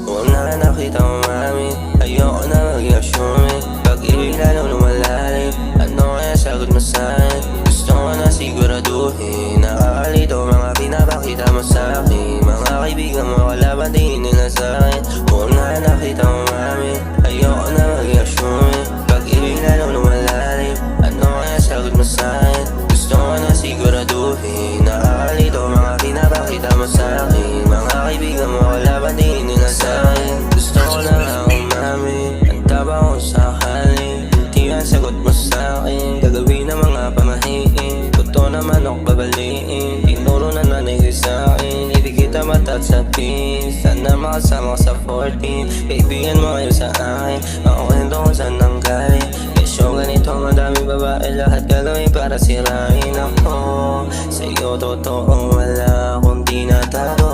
Huwag na nakita mo mami, ayoko na mag-assume. Pag-ibig lalo lumalalim, ano kaya sagot mo sa'kin? Gusto ko na siguraduhin, nakakalito mga pinapakita mo sa'kin. Mga kaibigan mo kalaban din nila sa'kin. Huwag na nakita mo mami, ayoko na mag-assume. Pag-ibig lalo lumalalim, ano kaya sagot mo sa'kin? Gusto ko na siguraduhin, nakakalito mga pinapakita mo sa'kin. Mga kaibigan mo kalaban din nila sa'kin. Gusto ko na lang mami, handa ba kung sakali? Hindi ang sagot mo sa'kin, gagawin ng mga pamahiin. Totoo naman ako babaliin, tinuro na nanay ko sa'kin. Hindi kita matat sa peace, sana makasama ko sa 14. Kaibigan mo kayo sa akin, ako kwento kung saan nanggaling. Kesyo ganito madaming babae, lahat gagawin para sirain ako. Sa'yo totoo, wala akong tinatago.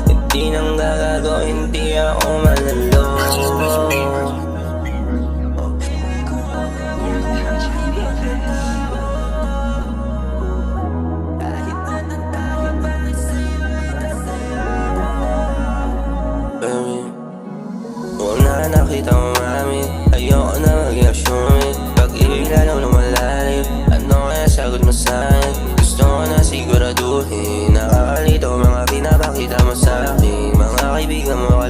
Hindi nang gagago, hindi ako malalo. Huwag na nakita mo mami, ayoko na mag-assume. Pag-ibig lalo lumalalim, ano kaya sagot mo sa'kin? Gusto ko na siguraduhin, nakakalito mga pinapakita mo sa'kin. Mga kaibigan mo